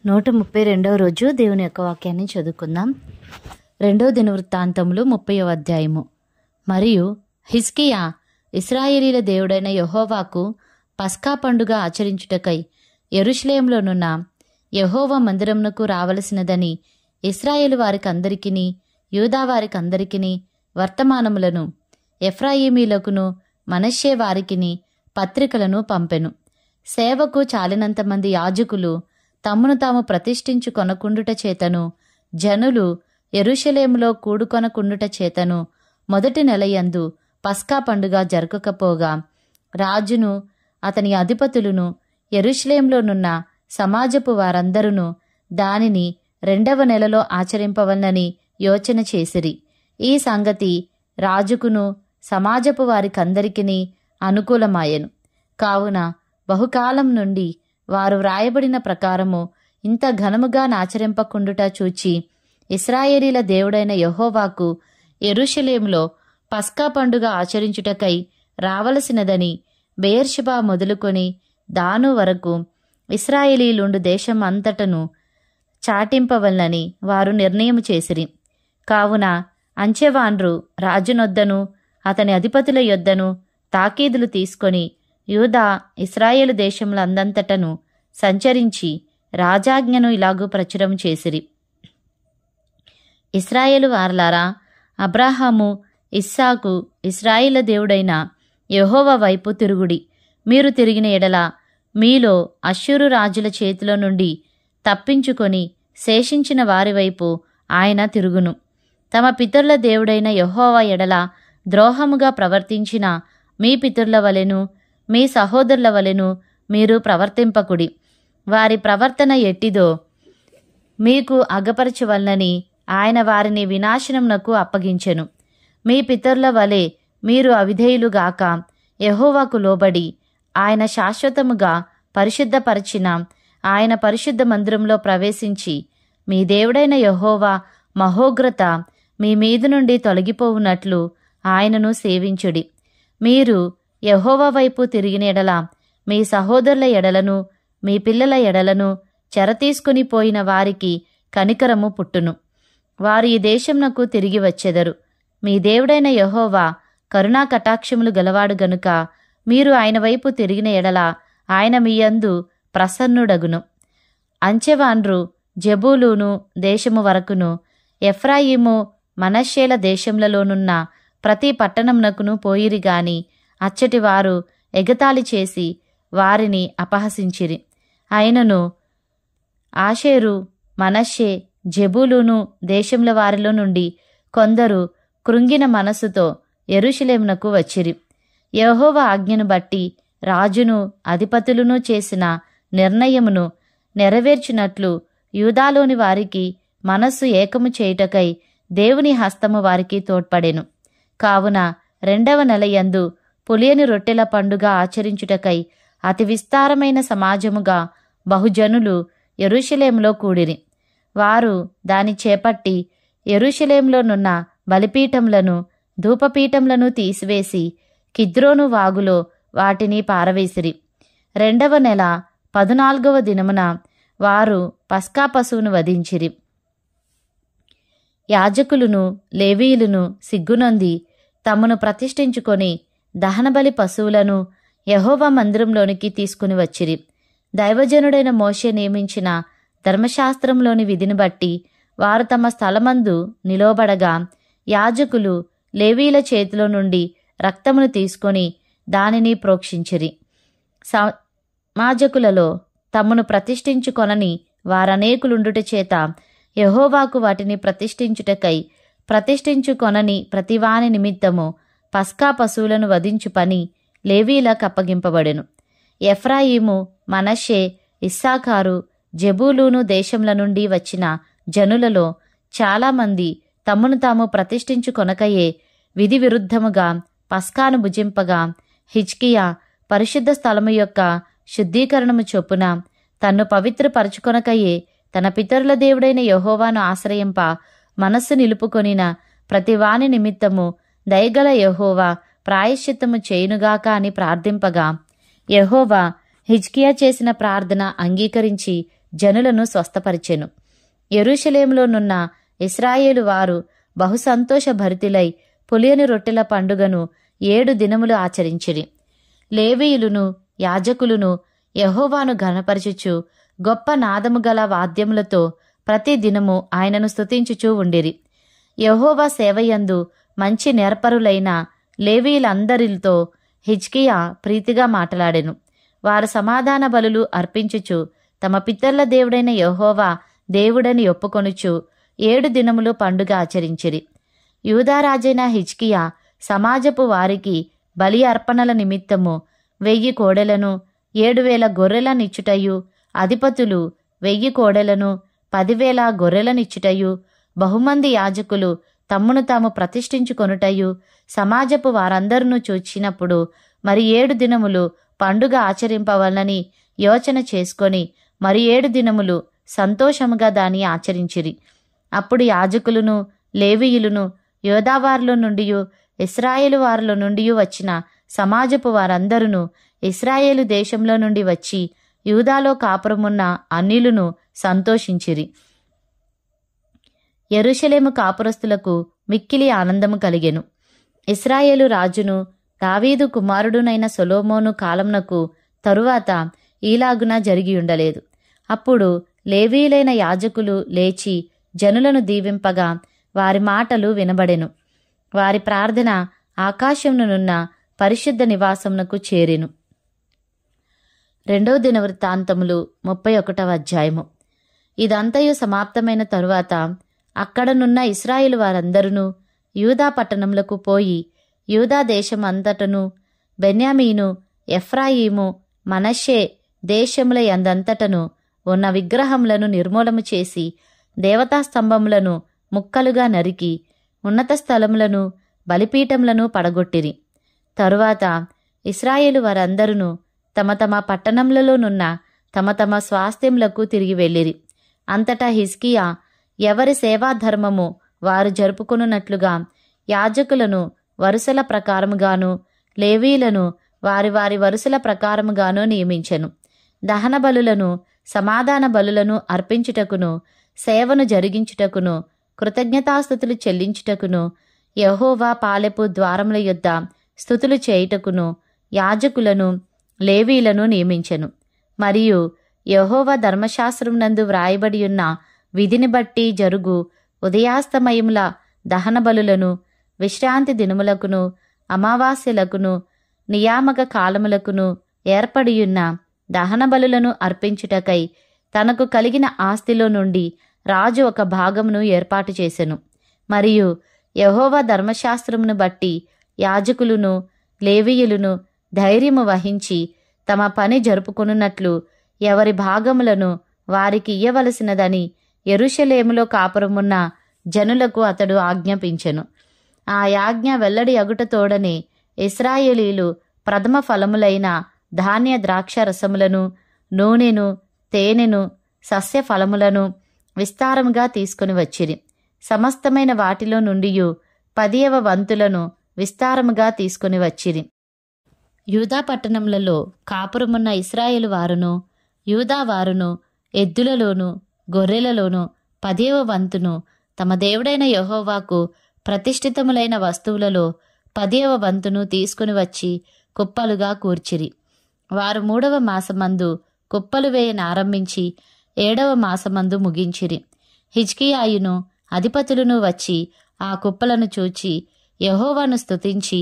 132వ రోజు దేవుని యొక్క వాక్యాన్ని చదువుకుందాం. 2వ దినవృత్తాంతములు 30వ అధ్యాయము. మరియు హిజ్కియా ఇశ్రాయేలీల దేవుడైన యెహోవాకు పస్కా పండుగ ఆచరించుటకై యెరూషలేములోనున్న యెహోవా మందిరమునకు రావలసినదని ఇశ్రాయేలు వారికందరికిని యూదా వారికందరికిని వర్తమానములను ఎఫ్రాయిమీలకును మనష్షే వారికిని పత్రికలను పంపెను. సేవకు చాలినంతమంది యాజకులు తమ్మును తాము ప్రతిష్ఠించుకొనకుండుట చేతను జనులు యెరూషలేములో కూడుకొనకుండుట చేతను మొదటి నెలయందు పస్కా పండుగ జరగకపోగా రాజును అతని అధిపతులను యెరూషలేములోనున్న సమాజపు వారందరూ దానిని 2వ నెలలో ఆచరింపవలనని యోచన చేసిరి. ఈ సంగతి రాజుకును సమాజపు వారికందరికిని అనుకూలమాయెను. కావున బహుకాలం నుండి వారు వ్రాయబడిన ప్రకారము ఇంత ఘనముగా నాచరింపకుండుట చూచి ఇశ్రాయేలీల దేవుడైన యెహోవాకు యెరూషలేములో పస్కా పండుగ ఆచరించుటకై రావలసినదని బెయేర్షెబా మొదలుకొని దాను వరకు ఇశ్రాయేలీలుండు దేశం అంతటను చాటింపవలనని వారు నిర్ణయం చేసిరి. కావున అంచెవాన్రు రాజునొద్దను అతని అధిపతుల యొద్దను తాకీదులు తీసుకొని యూదా ఇశ్రాయేలు దేశములందంతటను సంచరించి రాజాజ్ఞను ఇలాగూ ప్రచురం చేసిరి. ఇశ్రాయేలు వారలారా, అబ్రాహాము ఇస్సాకు ఇశ్రాయేలు దేవుడైన యెహోవా వైపు తిరుగుడి. మీరు తిరిగిన ఎడల మీలో అష్షూరు రాజుల చేతిలో నుండి తప్పించుకొని శేషించిన వారి వైపు ఆయన తిరుగును. తమ పితరుల దేవుడైన యెహోవా ఎడల ద్రోహముగా ప్రవర్తించిన మీ పితరుల వలెను మీ సహోదరుల వలెను మీరు ప్రవర్తింపకుడి. వారి ప్రవర్తన ఎట్టిదో మీకు అగపరచవలనని ఆయన వారిని వినాశనమునకు అప్పగించెను. మీ పితరుల వలె మీరు అవిధేయులుగాక యెహోవాకు లోబడి ఆయన శాశ్వతముగా పరిశుద్ధపరచిన ఆయన పరిశుద్ధ మందిరంలో ప్రవేశించి మీ దేవుడైన యెహోవా మహోగ్రత మీ మీద నుండి తొలగిపోవునట్లు ఆయనను సేవించుడి. మీరు యెహోవా వైపు తిరిగిన ఎడల మీ సహోదరుల ఎడలను మీ పిల్లల ఎడలను చెరతీసుకుని పోయిన వారికి కనికరము పుట్టును. వారు ఈ దేశమునకు తిరిగి వచ్చెదరు. మీ దేవుడైన యెహోవా కరుణా కటాక్షములు గలవాడు గనుక మీరు ఆయన వైపు తిరిగిన ఎడల ఆయన మీ యందు ప్రసన్నుడగును. అంచెవాన్రు జెబూలూను దేశము వరకును ఎఫ్రాయిము మనష్షేల దేశములలోనున్న ప్రతి పట్టణమునకును పోయిరి గాని అచ్చటి వారు ఎగతాళి చేసి వారిని అపహసించిరి. అయినను ఆషేరు మనష్షే జెబూలూను దేశముల వారిలో నుండి కొందరు కృంగిన మనస్సుతో యెరూషలేమునకు వచ్చిరి. యెహోవా ఆజ్ఞను బట్టి రాజును అధిపతులను చేసిన నిర్ణయమును నెరవేర్చినట్లు యూదాలోని వారికి మనస్సు ఏకము చేయుటకై దేవుని హస్తము వారికి తోడ్పడెను. కావున 2వ నెలయందు పులియని రొట్టెల పండుగ ఆచరించుటకై అతి విస్తారమైన సమాజముగా బహుజనులు యెరూషలేములో కూడిరి. వారు దాని చేపట్టి యెరూషలేములోనున్న బలిపీఠములను ధూపపీఠములను తీసివేసి కిద్రోను వాగులో వాటిని పారవేసిరి. 2వ నెల 14వ దినమున వారు పస్కా పశువును వధించిరి. యాజకులును లేవీయులను సిగ్గునొంది తమను ప్రతిష్ఠించుకొని దహనబలి పశువులను యెహోవా మందిరంలోనికి తీసుకుని వచ్చిరి. దైవజనుడైన మోషే నియమించిన ధర్మశాస్త్రంలోని విధిని బట్టి వారు తమ స్థలమందు నిలవబడగా యాజకులు లేవీయుల చేతిలో నుండి రక్తమును తీసుకొని దానిని ప్రోక్షించిరి. సమాజకులలో తమను ప్రతిష్ఠించుకొనని వారనేకులుండుట చేత యెహోవాకు వాటిని ప్రతిష్ఠించుటకై ప్రతిష్ఠించుకొనని ప్రతివాని నిమిత్తము పస్కా పశువులను వధించు పని లేవీయులకు అప్పగింపబడెను. ఎఫ్రాయిము మనష్షే ఇస్సాకారు జెబూలూను దేశముల నుండి వచ్చిన జనులలో చాలామంది తమను తాము ప్రతిష్ఠించుకొనకయే విధి విరుద్ధముగా పస్కాను భుజింపగా హిజ్కియా పరిశుద్ధ స్థలము యొక్క శుద్ధీకరణము చొప్పున తన్ను పవిత్రపరచుకొనకయే తన పితరుల దేవుడైన యెహోవాను ఆశ్రయింప మనస్సు నిలుపుకొనిన ప్రతివాని నిమిత్తము దయగల యెహోవా ప్రాయశ్చిత్తము చేయునుగాక అని ప్రార్థింపగా యెహోవా హిజ్కియా చేసిన ప్రార్థన అంగీకరించి జనులను స్వస్థపరిచెను. యెరూషలేములోనున్న ఇశ్రాయేలు వారు బహు సంతోషభరితులై పులియని రొట్టెల పండుగను 7 దినములు ఆచరించిరి. లేవీయులును యాజకులును యెహోవాను ఘనపరచుచు గొప్ప నాదము గల వాద్యములతో ప్రతి దినము ఆయనను స్తుతించుచూ ఉండిరి. యెహోవా సేవయందు మంచి నేర్పరులైన లేవీయులందరితో హిజ్కియా ప్రీతిగా మాట్లాడెను. వారు సమాధాన బలులు అర్పించుచు తమ పితరుల దేవుడైన యెహోవా దేవుడని ఒప్పుకొనుచు 7 దినములు పండుగ ఆచరించిరి. యూదారాజైన హిజ్కియా సమాజపు వారికి బలి అర్పణల నిమిత్తము 1000 కోడెలను 7,000 గొర్రెలనిచ్చుటయు, అధిపతులు 1000 కోడెలను 10,000 గొర్రెలనిచ్చుటయు, బహుమంది యాజకులు తమ్మును తాము ప్రతిష్ఠించుకొనుటయు సమాజపు వారందరూ చూచినప్పుడు మరి 7 దినములు పండుగ ఆచరింపవలనని యోచన చేసుకొని మరి 7 దినములు సంతోషముగా దాన్ని ఆచరించిరి. అప్పుడు యాజకులును లేవీయులును యోదావారిలో నుండి ఇశ్రాయేలు వారిలో నుండి వచ్చిన సమాజపు వారందరూ ఇశ్రాయేలు దేశంలో నుండి వచ్చి యూదాలో కాపురమున్న అన్యులను సంతోషించిరి. యెరూషలేము కాపురస్తులకు మిక్కిలి ఆనందము కలిగెను. ఇశ్రాయేలు రాజును దావీదు కుమారుడునైన సొలొమోను కాలమునకు తరువాత ఈలాగున జరిగియుండలేదు. అప్పుడు లేవీయులైన యాజకులు లేచి జనులను దీవింపగా వారి మాటలు వినబడెను. వారి ప్రార్థన ఆకాశమునున్న పరిశుద్ధ నివాసమునకు చేరెను. 2వ దినవృత్తాంతములు 31వ అధ్యాయము. ఇదంతయు సమాప్తమైన తరువాత అక్కడనున్న ఇశ్రాయేలు వారందరూ యూదా పట్టణములకు పోయి యూదా దేశమంతటను బెన్యామీను ఎఫ్రాయిము మనష్షే దేశముల యందంతటను ఉన్న విగ్రహములను నిర్మూలము చేసి దేవతాస్తంభములను ముక్కలుగా నరికి ఉన్నత స్థలములను బలిపీఠములను పడగొట్టిరి. తరువాత ఇశ్రాయేలు వారందరూ తమ తమ పట్టణములలోనున్న తమ తమ స్వాస్థ్యములకు తిరిగి వెళ్ళిరి. అంతటా హిజ్కియా ఎవరి సేవాధర్మము వారు జరుపుకొనున్నట్లుగా యాజకులను వరుసల ప్రకారముగాను లేవీయులను వారి వారి వరుసల ప్రకారముగాను నియమించెను. దహన బలులను సమాధాన బలులను అర్పించుటకును సేవను జరిగించుటకును కృతజ్ఞతాస్తుతులు చెల్లించుటకును యెహోవా పాలెపు ద్వారముల యొద్ద స్తుతులు చేయుటకును యాజకులను లేవీయులను నియమించెను. మరియు యెహోవా ధర్మశాస్త్రమునందు వ్రాయబడి ఉన్న విధిని బట్టి జరుగు ఉదయాస్తమయముల దహన బలులను విశ్రాంతి దినములకును అమావాస్యలకును నియామక కాలములకును ఏర్పడియున్న దహన బలులను అర్పించుటకై తనకు కలిగిన ఆస్తిలో నుండి రాజు ఒక భాగమును ఏర్పాటు చేసెను. మరియు యెహోవా ధర్మశాస్త్రమును బట్టి యాజకులును లేవీయులును ధైర్యము వహించి తమ పని జరుపుకొనున్నట్లు ఎవరి భాగములను వారికి ఇయ్యవలసినదని యెరూషలేములో కాపురమున్న జనులకు అతడు ఆజ్ఞాపించెను. ఆ యాజ్ఞ వెల్లడి అగుట తోడనే ఇశ్రాయేలీలు ప్రథమ ఫలములైన ధాన్య ద్రాక్ష రసములను నూనెను తేనెను సస్య ఫలములను విస్తారముగా తీసుకుని వచ్చిరి. సమస్తమైన వాటిలో నుండి 10వ వంతులను విస్తారముగా తీసుకుని వచ్చిరి. యూదా పట్టణములలో కాపురమున్న ఇశ్రాయేలు వారును యూదా వారును ఎద్దులలోను గొర్రెలలోను 10వ వంతును తమ దేవుడైన యెహోవాకు ప్రతిష్ఠితములైన వస్తువులలో 10వ వంతును తీసుకుని వచ్చి కుప్పలుగా కూర్చిరి. వారు 3వ మాసమందు కుప్పలు వేయనారంభించి 7వ మాసమందు ముగించిరి. హిజ్కియాయును అధిపతులను వచ్చి ఆ కుప్పలను చూచి యెహోవాను స్తుతించి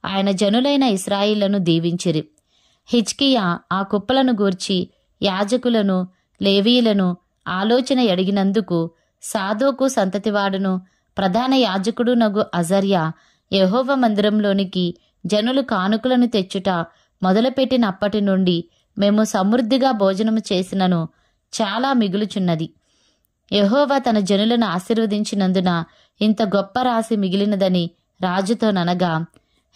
ఆయన జనులైన ఇశ్రాయేలును దీవించిరి. హిజ్కియా ఆ కుప్పలను గూర్చి యాజకులను లేవీయులను ఆలోచన అడిగినందుకు సాదోకు సంతతివాడును ప్రధాన యాజకుడునగు అజర్యా యెహోవా మందిరంలోనికి జనులు కానుకలను తెచ్చుట మొదలుపెట్టినప్పటి నుండి మేము సమృద్ధిగా భోజనము చేసినను చాలా మిగులుచున్నది. యెహోవా తన జనులను ఆశీర్వదించినందున ఇంత గొప్ప రాశి మిగిలినదని రాజుతోననగా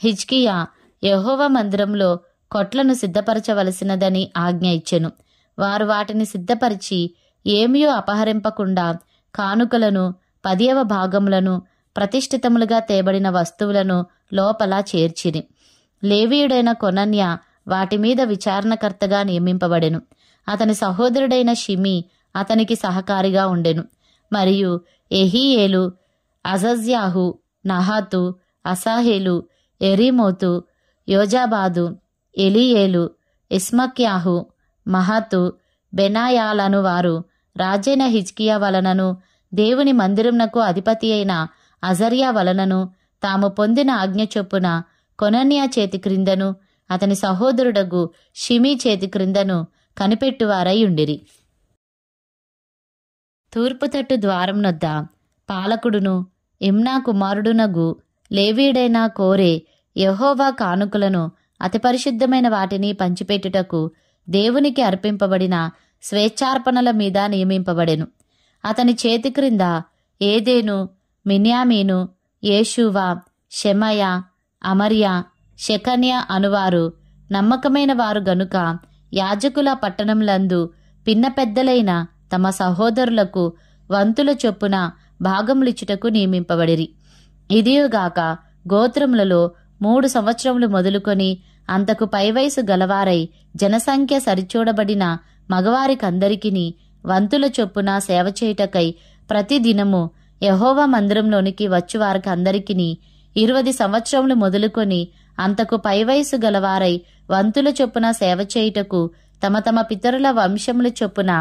హిజ్కియా యెహోవా మందిరంలో కొట్లను సిద్ధపరచవలసినదని ఆజ్ఞ ఇచ్చెను. వారు వాటిని సిద్ధపరిచి ఏమీయూ అపహరింపకుండా కానుకలను 10వ భాగములను ప్రతిష్ఠితములుగా తేబడిన వస్తువులను లోపల చేర్చిరి. లేవీయుడైన కొనన్య వాటి మీద విచారణకర్తగా నియమింపబడెను. అతని సహోదరుడైన షిమి అతనికి సహకారిగా ఉండెను. మరియు ఎహీయేలు, అజజ్యాహు, నహాతు, అసాహేలు, ఎరీమోతు, యోజాబాదు, ఎలీయేలు, ఇస్మక్యాహు, మహతు, బెనాయాలను వారు రాజైన హిజ్కియా వలనను దేవుని మందిరమునకు అధిపతి అయిన అజర్యా వలనను తాము పొందిన ఆజ్ఞ చొప్పున కొనన్యా చేతి క్రిందను అతని సహోదరుడగు షిమీ చేతి క్రిందను కనిపెట్టువారై ఉండిరి. తూర్పుతట్టు ద్వారం నొద్ద పాలకుడును ఇమ్నా కుమారుడునగు లేవీడైన కోరే యెహోవా కానుకలను అతి పరిశుద్ధమైన వాటిని పంచిపెట్టుటకు దేవునికి అర్పింపబడిన స్వేచ్ఛార్పణల మీద నియమింపబడెను. అతని చేతి క్రింద ఏదేను, మిన్యామీను, యేషూవా, షెమయ, అమర్యా, షెకన్య అనువారు నమ్మకమైన వారు గనుక యాజకుల పట్టణంలందు పిన్న పెద్దలైన తమ సహోదరులకు వంతుల చొప్పున భాగములిచ్చుటకు నియమింపబడిరి. ఇదియుగాక గోత్రములలో 3 సంవత్సరములు మొదలుకొని అంతకు పైవయసు గలవారై జనసంఖ్య సరిచూడబడిన మగవారికందరికిని వంతుల చొప్పున సేవ చేయుటకై ప్రతిదినము యెహోవా మందిరంలోనికి వచ్చువారికి అందరికిని 20 సంవత్సరములు మొదలుకొని అంతకు పైవయసు గలవారై వంతుల చొప్పున సేవ చేయుటకు తమ తమ పితరుల వంశముల చొప్పున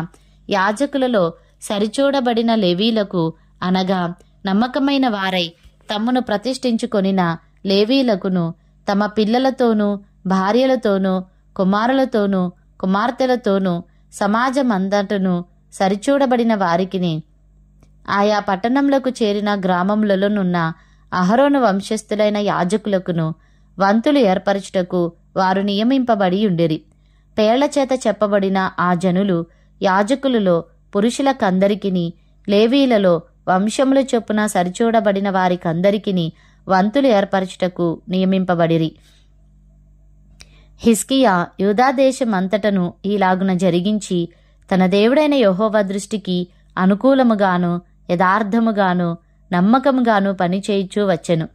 యాజకులలో సరిచూడబడిన లేవీలకు అనగా నమ్మకమైన వారై తమ్మును ప్రతిష్ఠించుకొనిన లేవీలకును తమ పిల్లలతోనూ భార్యలతోనూ కుమారులతోనూ కుమార్తెలతోనూ సమాజమంతటను సరిచూడబడిన వారికిని ఆయా పట్టణములకు చేరిన గ్రామములలోనున్న అహరోను వంశస్థులైన యాజకులకును వంతులు ఏర్పరచుటకు వారు నియమింపబడి ఉండిరి. పేళ్ల చేత చెప్పబడిన ఆ జనులు యాజకులలో పురుషులకందరికిని లేవీలలో వంశముల చొప్పున సరిచూడబడిన వారికందరికిని వంతులు ఏర్పరచుటకు నియమింపబడిరి. హిజ్కియా యూదాదేశమంతటను ఈలాగున జరిగించి తన దేవుడైన యెహోవా దృష్టికి అనుకూలముగాను యథార్థముగాను నమ్మకముగాను పనిచేయుచూ వచ్చెను.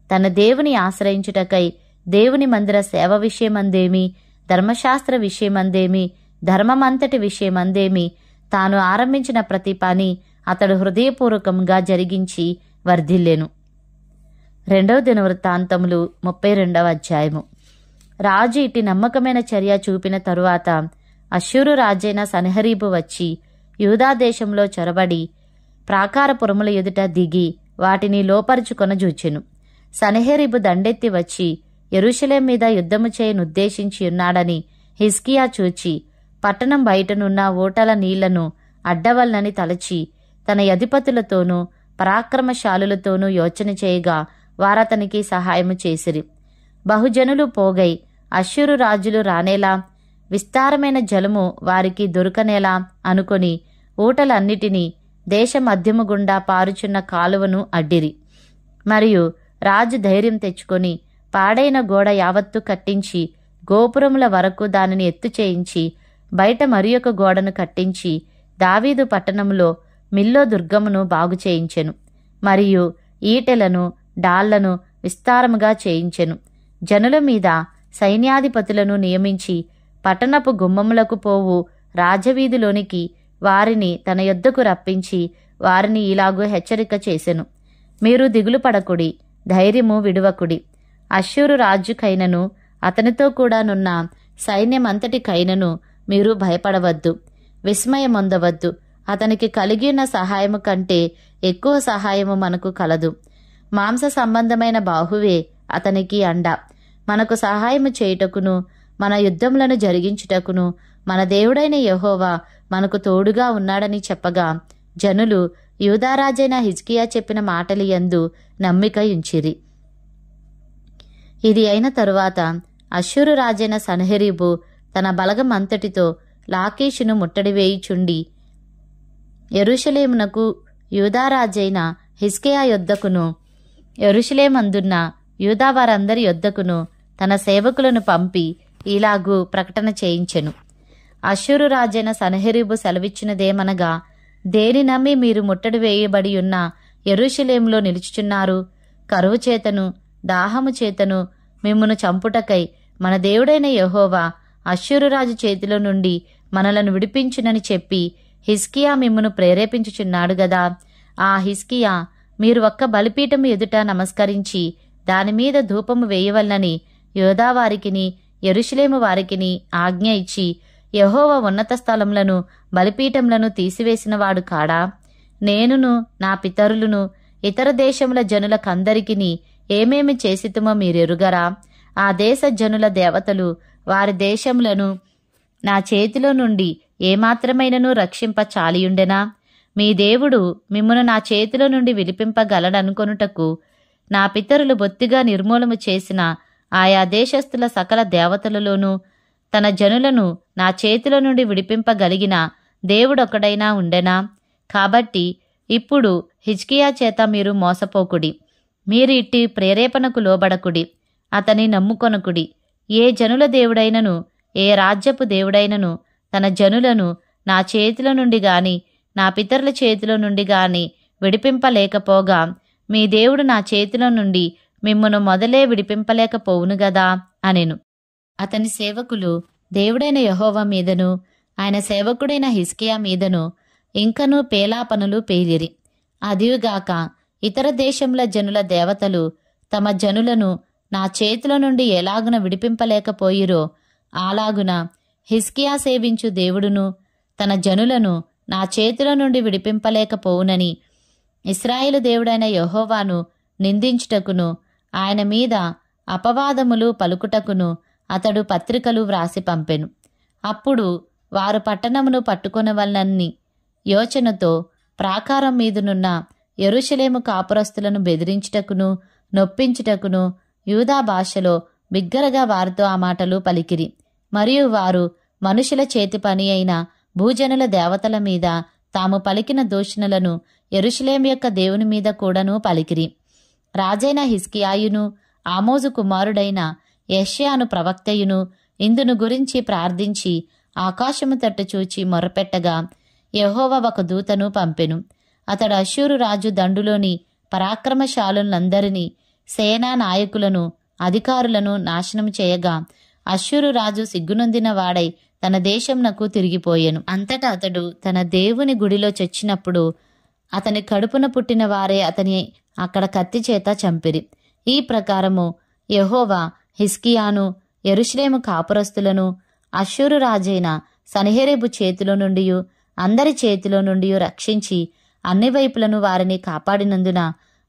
తన దేవుని ఆశ్రయించుటకై దేవుని మందిర సేవ విషయమందేమి, ధర్మశాస్త్ర విషయమందేమి, ధర్మమంతటి విషయమందేమి తాను ఆరంభించిన ప్రతి పని అతడు హృదయపూర్వకంగా జరిగించి వర్ధిల్లెను. 2వ దినవృత్తాంతములు 32వ అధ్యాయము. రాజు ఇట్టి నమ్మకమైన చర్య చూపిన తరువాత అష్షూరు రాజైన సన్హెరీబు వచ్చి యూదాదేశంలో చొరబడి ప్రాకారపురముల ఎదుట దిగి వాటిని లోపరుచుకొనజూచెను. సన్హెరీబు దండెత్తి వచ్చి యెరూషలేం మీద యుద్ధము చేయనుద్దేశించి ఉన్నాడని హిజ్కియా చూచి పట్టణం బయటనున్న ఊటల నీళ్లను అడ్డవలనని తలచి తన అధిపతులతోనూ పరాక్రమశాలులతోనూ యోచన చేయగా వారతనికి సహాయము చేసిరి. బహుజనులు పోగై అష్షూరు రాజులు రానేలా విస్తారమైన జలము వారికి దొరకనేలా అనుకొని ఊటలన్నిటినీ దేశ మధ్యము గుండా పారుచున్న కాలువను అడ్డిరి. మరియు రాజు ధైర్యం తెచ్చుకొని పాడైన గోడ యావత్తు కట్టించి గోపురముల వరకు దానిని ఎత్తు చేయించి బయట మరియొక గోడను కట్టించి దావీదు పట్టణంలో మిల్లో దుర్గమును బాగు చేయించెను. మరియు ఈటెలను డాళ్లను విస్తారముగా చేయించెను. జనుల మీద సైన్యాధిపతులను నియమించి పట్టణపు గుమ్మములకు పోవు రాజవీధిలోనికి వారిని తన యొద్దకు రప్పించి వారిని ఇలాగూ హెచ్చరిక చేసెను. మీరు దిగులు పడకుడి, ధైర్యము విడువకుడి. అష్షూరు రాజుకైనను అతనితో కూడానున్న సైన్యమంతటికైనను మీరు భయపడవద్దు, విస్మయమొందవద్దు. అతనికి కలిగిన సహాయము కంటే ఎక్కువ సహాయము మనకు కలదు. మాంస సంబంధమైన బాహువే అతనికి అండ. మనకు సహాయము చేయుటకును మన యుద్ధములను జరిగించుటకును మన దేవుడైన యెహోవా మనకు తోడుగా ఉన్నాడని చెప్పగా జనులు యూదారాజైన హిజ్కియా చెప్పిన మాటలియందు నమ్మిక ఉంచిరి. ఇది అయిన తరువాత అష్షూరు రాజైన సన్హెరీబు తన బలగమంతటితో లాకీషును ముట్టడి వేయుచుండి యెరూషలేమునకు యూదారాజైన హిజ్కియా యొద్దకును యెరూషలేమందున్న యూదా వారందరి యొద్దకును తన సేవకులను పంపి ఇలాగూ ప్రకటన చేయించెను. అష్షూరు రాజైన సన్హెరీబు సెలవిచ్చినదేమనగా, దేని నమ్మి మీరు ముట్టడి వేయబడి ఉన్న యెరూషలేములో నిలుచుచున్నారు? కరువు చేతను దాహము చేతను మిమ్మును చంపుటకై మన దేవుడైన యెహోవా అష్షూరు రాజు చేతిలో నుండి మనలను విడిపించునని చెప్పి హిజ్కియా మిమ్మును ప్రేరేపించుచున్నాడు గదా. ఆ హిజ్కియా, మీరు ఒక్క బలిపీఠము ఎదుట నమస్కరించి దానిమీద ధూపము వేయవలనని యూదావారికిని యెరూషలేము వారికిని ఆజ్ఞ ఇచ్చి యెహోవా ఉన్నత స్థలములను బలిపీఠములను తీసివేసినవాడు కాడా? నేనును నా పితరులను ఇతర దేశముల జనులకందరికిని ఏమేమి చేసితుమో మీరెరుగరా? ఆ దేశ జనుల దేవతలు వారి దేశములను నా చేతిలో నుండి ఏమాత్రమైనను రక్షింప చాలియుండెనా? మీ దేవుడు మిమ్మును నా చేతిలో నుండి విలిపింపగలడనుకొనుటకు నా పితరులు బొత్తిగా నిర్మూలము చేసిన ఆయా దేశస్థుల సకల దేవతలలోనూ తన జనులను నా చేతిలో నుండి విడిపింపగలిగిన దేవుడొకడైనా ఉండెనా? కాబట్టి ఇప్పుడు హిజ్కియా చేత మీరు మోసపోకుడి, మీరు ఇట్టి ప్రేరేపణకు లోబడకుడి, అతని నమ్ముకొనకుడి. ఏ జనుల దేవుడైనను ఏ రాజ్యపు దేవుడైనను తన జనులను నా చేతిలో నుండి గాని నా పితరుల చేతిలో నుండి గాని విడిపింపలేకపోగా మీ దేవుడు నా చేతిలో నుండి మిమ్మును మొదలే విడిపింపలేకపోవును గదా అనెను. అతని సేవకులు దేవుడైన యెహోవా మీదను ఆయన సేవకుడైన హిజ్కియా మీదను ఇంకనూ పేలాపనులు పేలిరి. అదియుగాక ఇతర దేశముల జనుల దేవతలు తమ జనులను నా చేతిలో నుండి ఎలాగున విడిపింపలేకపోయిరో అలాగున హిజ్కియా సేవించు దేవుడును తన జనులను నా చేతిలో నుండి విడిపింపలేకపోవునని ఇశ్రాయేలు దేవుడైన యెహోవాను నిందించుటకును ఆయన మీద అపవాదములు పలుకుటకును అతడు పత్రికలు వ్రాసి పంపెను. అప్పుడు వారు పట్టణమును పట్టుకొనవలనని యోచనతో ప్రాకారం మీదనున్న యెరూషలేము కాపురస్తులను బెదిరించుటకును నొప్పించుటకును యూదా భాషలో బిగ్గరగా వారితో ఆ మాటలు పలికిరి. మరియు వారు మనుషుల చేతి పని అయిన భూజనుల దేవతల మీద తాము పలికిన దూషణలను యెరూషలేము యొక్క దేవుని మీద కూడాను పలికిరి. రాజైన హిజ్కియాయును ఆమోజు కుమారుడైన యెషయాను ప్రవక్తయును ఇందును గురించి ప్రార్థించి ఆకాశము తట్టు చూచి మొరపెట్టగా యెహోవా ఒక దూతను పంపెను. అతడు అష్షూరు రాజు దండులోని పరాక్రమశాలులందరినీ సేనా నాయకులను అధికారులను నాశనం చేయగా అష్షూరు రాజు సిగ్గునొందిన వాడై తన దేశంనకు తిరిగిపోయెను. అంతటా అతడు తన దేవుని గుడిలో చచ్చినప్పుడు అతని కడుపున పుట్టిన వారే అతని అక్కడ కత్తి చేత చంపిరి. ఈ ప్రకారము యెహోవా హిజ్కియాను యెరూషలేము కాపురస్తులను అష్షూరు రాజైన సన్హెరీబు చేతిలో నుండి అందరి చేతిలో నుండి రక్షించి అన్ని వైపులను వారిని కాపాడినందున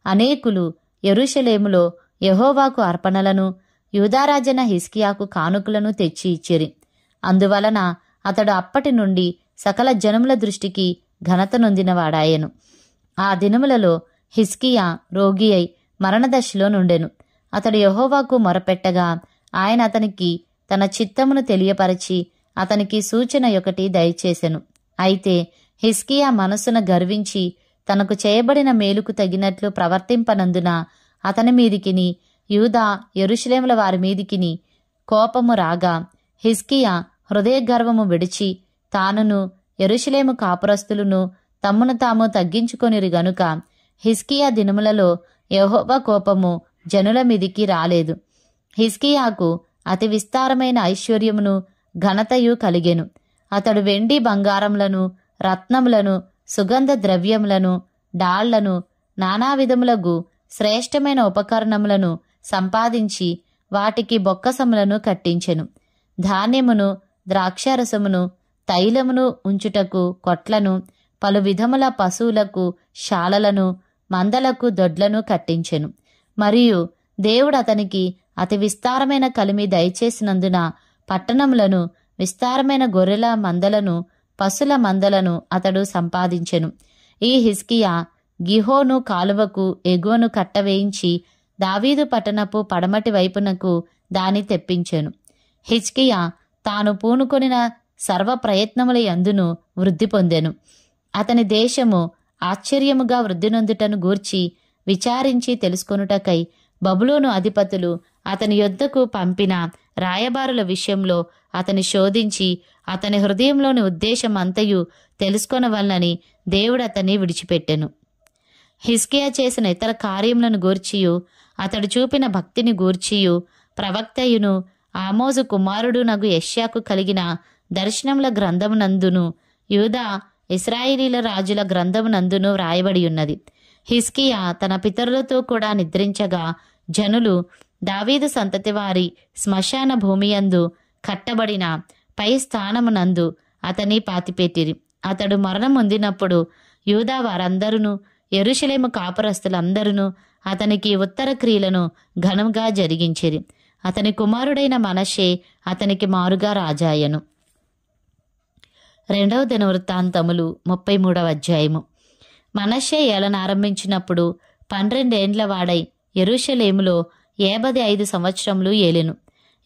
అనేకులు యెరూషలేములో యెహోవాకు అర్పణలను యూదారాజైన హిజ్కియాకు కానుకలను తెచ్చి ఇచ్చిరి. అందువలన అతడు అప్పటి నుండి సకల జనముల దృష్టికి ఘనత నొందినవాడాయెను. ఆ దినములలో హిజ్కియా రోగి అయి మరణదశలో నుండెను. అతడు యెహోవాకు మొరపెట్టగా ఆయన అతనికి తన చిత్తమును తెలియపరచి అతనికి సూచన ఒకటి దయచేసెను. అయితే హిజ్కియా మనస్సున గర్వించి తనకు చేయబడిన మేలుకు తగినట్లు ప్రవర్తింపనందున అతని మీదికిని యూదా యెరూషలేముల వారి మీదికిని కోపము రాగా హిజ్కియా హృదయ గర్వము విడిచి తానును యెరూషలేము కాపురస్తులను తమ్మును తాము తగ్గించుకొనిరి గనుక హిజ్కియా దినములలో యెహోవా కోపము జనుల మీదికి రాలేదు. హిజ్కియాకు అతి విస్తారమైన ఐశ్వర్యమును ఘనతయు కలిగెను. అతడు వెండి బంగారములను రత్నములను సుగంధ ద్రవ్యములను డాళ్లను నానా విధములగు శ్రేష్టమైన ఉపకరణములను సంపాదించి వాటికి బొక్కసములను కట్టించెను. ధాన్యమును ద్రాక్షారసమును తైలమును ఉంచుటకు కొట్లను పలు విధముల పశువులకు శాలలను మందలకు దొడ్లను కట్టించెను. మరియు దేవుడు అతనికి అతి విస్తారమైన కలిమి దయచేసినందున పట్టణములను విస్తారమైన గొర్రెల మందలను పశుల మందలను అతడు సంపాదించెను. ఈ హిజ్కియా గిహోను కాలువకు ఎగువను కట్టవేయించి దావీదు పట్టణపు పడమటి వైపునకు దాని తెప్పించెను. హిజ్కియా తాను పూనుకొనిన సర్వ ప్రయత్నముల యందును వృద్ధి పొందెను. అతని దేశము ఆశ్చర్యముగా వృద్ధి నొందుటను గూర్చి విచారించి తెలుసుకొనుటకై బబులోను అధిపతులు అతని యొద్దకు పంపిన రాయబారుల విషయంలో అతని శోధించి అతని హృదయంలోని ఉద్దేశం అంతయు తెలుసుకొనవలనని దేవుడు అతన్ని విడిచిపెట్టెను. హిజ్కియా చేసిన ఇతర కార్యములను గూర్చియు అతడు చూపిన భక్తిని గూర్చియు ప్రవక్తయును ఆమోజు కుమారుడు నగు యెషయాకు కలిగిన దర్శనముల గ్రంథమునందును యూదా ఇశ్రాయేలీల రాజుల గ్రంథమునందును వ్రాయబడి ఉన్నది. హిజ్కియా తన పితరులతో కూడా నిద్రించగా జనులు దావీదు సంతతి వారి శ్మశాన భూమియందు కట్టబడిన పై స్థానమునందు అతని పాతిపెట్టిరి. అతడు మరణం పొందినప్పుడు యూదా వారందరూ యెరూషలేము కాపురస్తులందరూ అతనికి ఉత్తర క్రియలను ఘనంగా జరిగించిరి. అతని కుమారుడైన మనష్షే అతనికి మారుగా రాజాయను. 2వ దినవృత్తాంతములు 33వ అధ్యాయము. మనష్షే ఏలనారంభించినప్పుడు 12 ఏండ్ల వాడై యెరూషలేములో 55 సంవత్సరములు ఏలెను.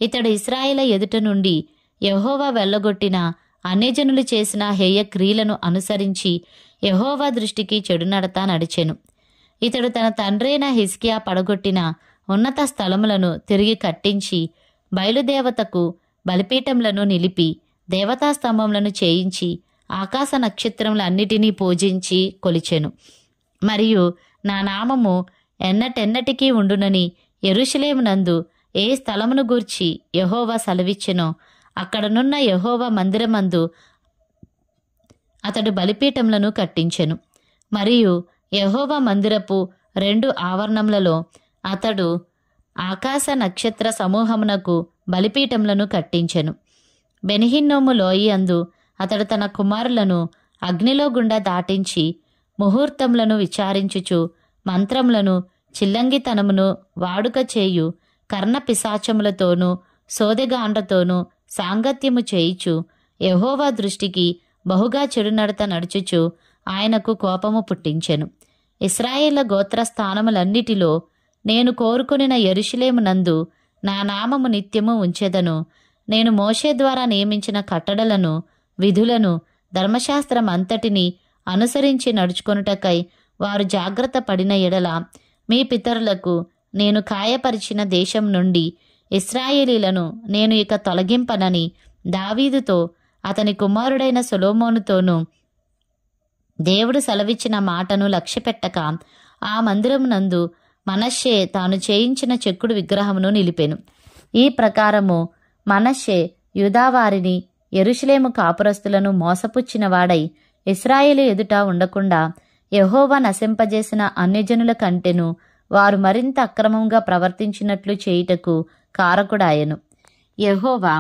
ఇతడు ఇశ్రాయేలు ఎదుట నుండి యెహోవా వెళ్ళగొట్టిన అన్యజనులు చేసిన హేయ క్రియలను అనుసరించి యెహోవా దృష్టికి చెడు నడత నడిచెను. ఇతడు తన తండ్రైన హిజ్కియా పడగొట్టిన ఉన్నత స్థలములను తిరిగి కట్టించి బయలుదేవతకు బలిపీఠములను నిలిపి దేవతా స్తంభములను చేయించి ఆకాశ నక్షత్రములన్నిటినీ పూజించి కొలిచెను. మరియు నా నామము ఎన్నటెన్నటికీ ఉండునని యెరూషలేమునందు ఏ స్థలమును గూర్చి యెహోవా సెలవిచ్చెనో అక్కడనున్న యెహోవా మందిరమందు అతడు బలిపీఠములను కట్టించెను. మరియు యెహోవా మందిరపు 2 ఆవరణములలో అతడు ఆకాశ నక్షత్ర సమూహమునకు బలిపీఠములను కట్టించెను. బెన్హిన్నోము లోయ అందు అతడు తన కుమారులను అగ్నిలో గుండా దాటించి ముహూర్తములను విచారించుచు మంత్రములను చిల్లంగితనమును వాడుక చేయు కర్ణ పిశాచములతోనూ సోదెగాండ్రతోనూ సాంగత్యము చేయిచు యెహోవా దృష్టికి బహుగా చెడు నడత నడుచుచు ఆయనకు కోపము పుట్టించెను. ఇశ్రాయేళ్ల గోత్ర స్థానములన్నిటిలో నేను కోరుకొనిన యెరూషలేమునందు నా నామము నిత్యము ఉంచెదను. నేను మోషే ద్వారా నియమించిన కట్టడలను విధులను ధర్మశాస్త్రం అంతటిని అనుసరించి నడుచుకొనుటకై వారు జాగ్రత్త పడిన ఎడల మీ పితరులకు నేను కాయపరిచిన దేశం నుండి ఇశ్రాయేలీలను నేను ఇక తొలగింపనని దావీదుతో అతని కుమారుడైన సొలొమోనుతోనూ దేవుడు సెలవిచ్చిన మాటను లక్ష్యపెట్టక ఆ మందిరమునందు మనష్షే తాను చేయించిన చెక్కుడు విగ్రహమును నిలిపెను. ఈ ప్రకారము మనష్షే యూదావారిని యెరూషలేము కాపురస్తులను మోసపుచ్చిన వాడై ఇశ్రాయేలు ఎదుట ఉండకుండా యెహోవా నశింపజేసిన అన్యజనుల కంటెను వారు మరింత అక్రమంగా ప్రవర్తించినట్లు చేయుటకు కారకుడాయెను. యెహోవా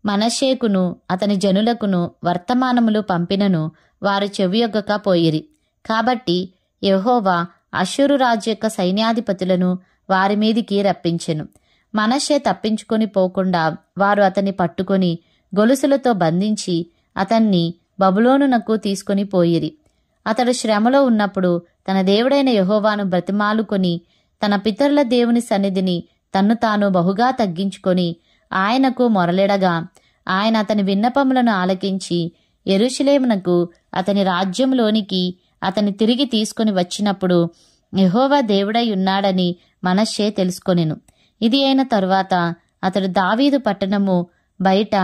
మనష్షేకును అతని జనులకును వర్తమానములు పంపినను వారు చెవియొగ్గక పోయిరి. కాబట్టి యెహోవా అష్షూరు రాజు యొక్క సైన్యాధిపతులను వారి మీదికి రప్పించెను. మనష్షే తప్పించుకొని పోకుండా వారు అతన్ని పట్టుకొని గొలుసులతో బంధించి అతన్ని బబులోనునకు తీసుకొని పోయిరి. అతడు శ్రమలో ఉన్నప్పుడు తన దేవుడైన యెహోవాను బ్రతిమాలుకొని తన పితరుల దేవుని సన్నిధిని తన్ను తాను బహుగా తగ్గించుకొని ఆయనకు మొరలెడగా ఆయన అతని విన్నపములను ఆలకించి యెరూషలేమునకు అతని రాజ్యంలోనికి అతని తిరిగి తీసుకొని వచ్చినప్పుడు యెహోవా దేవుడై ఉన్నాడని మనష్షే తెలుసుకొనెను. ఇది అయిన తరువాత అతడు దావీదు పట్టణము బయట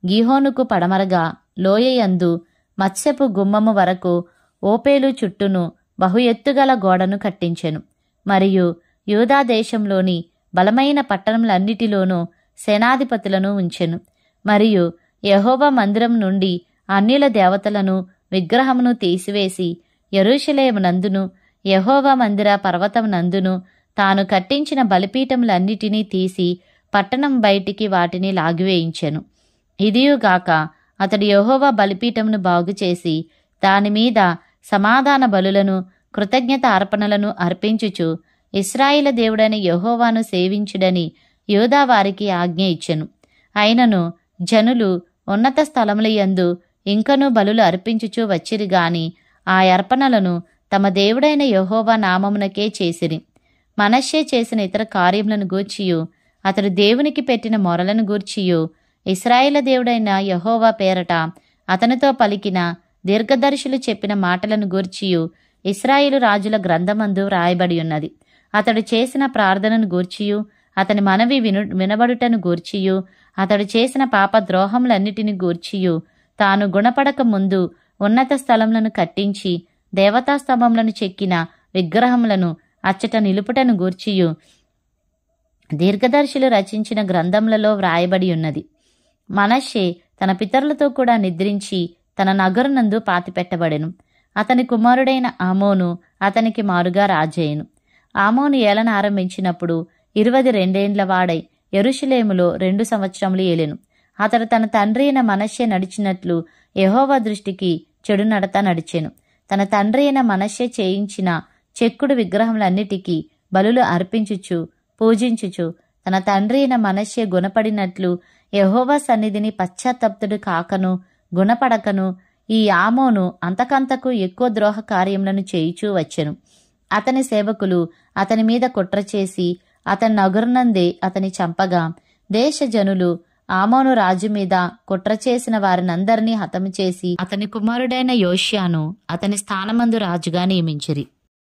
గీహోనుకు పడమరగా లోయయందు మత్స్యపు గుమ్మము వరకు ఓపేలు చుట్టూను బహు ఎత్తుగల గోడను కట్టించెను. మరియు యూదా దేశంలోని బలమైన పట్టణములన్నిటిలోనూ సేనాధిపతులను ఉంచెను. మరియు యెహోవా మందిరం నుండి అన్యుల దేవతలను విగ్రహమును తీసివేసి యెరూషలేమునందును యెహోవా మందిర పర్వతమునందును తాను కట్టించిన బలిపీఠములన్నిటినీ తీసి పట్టణం బయటికి వాటిని లాగివేయించెను. ఇదియుగాక అతడు యెహోవా బలిపీఠమును బాగుచేసి దానిమీద సమాధాన బలులను కృతజ్ఞత అర్పణలను అర్పించుచు ఇశ్రాయేలు దేవుడైన యెహోవాను సేవించుడని యూదా వారికి ఆజ్ఞ ఇచ్చెను. అయినను జనులు ఉన్నత స్థలములయందు ఇంకనూ బలులు అర్పించుచూ వచ్చిరి గాని ఆ అర్పణలను తమ దేవుడైన యెహోవా నామమునకే చేసిరి. మనష్షే చేసిన ఇతర కార్యములను గూర్చియు అతడు దేవునికి పెట్టిన మొరలను గూర్చియు ఇశ్రాయేలు దేవుడైన యెహోవా పేరట అతనితో పలికిన దీర్ఘదర్శులు చెప్పిన మాటలను గూర్చియు ఇశ్రాయేలు రాజుల గ్రంథమందు వ్రాయబడి ఉన్నది. అతడు చేసిన ప్రార్థనను గూర్చియు అతని మనవి వినబడుటను గూర్చియు అతడు చేసిన పాప ద్రోహములన్నిటిని గూర్చియు తాను గుణపడక ముందు ఉన్నత స్థలములను కట్టించి దేవతా స్తంభములను చెక్కిన విగ్రహములను అచ్చట నిలుపుటను గూర్చియు దీర్ఘదర్శులు రచించిన గ్రంథములలో వ్రాయబడి ఉన్నది. మనష్షే తన పితరులతో కూడా నిద్రించి తన నగరునందు పాతిపెట్టబడెను. అతని కుమారుడైన ఆమోను అతనికి మారుగా రాజయ్యను. ఆమోను ఏలన ఆరంభించినప్పుడు 22 వాడై యెరూషలేములో 2 సంవత్సరములు ఏలెను. అతడు తన తండ్రి అయిన మనష్షే నడిచినట్లు యెహోవా దృష్టికి చెడు నడత నడిచెను. తన తండ్రి అయిన మనష్షే చేయించిన చెక్కుడు విగ్రహములన్నిటికీ బలులు అర్పించుచు పూజించుచు తన తండ్రి అయిన మనష్షే గుణపడినట్లు యెహోవా సన్నిధిని పశ్చాత్తప్తుడు కాకను గుణపడకను ఈ ఆమోను అంతకంతకు ఎక్కువ ద్రోహ కార్యములను చేయుచూ వచ్చెను. అతని సేవకులు అతని మీద కుట్ర చేసి అతని నగరునందే అతని చంపగా దేశ జనులు ఆమోను రాజు మీద కుట్ర చేసిన వారినందరినీ హతము చేసి అతని కుమారుడైన యోషియాను అతని స్థానమందు రాజుగా నియమించిరి.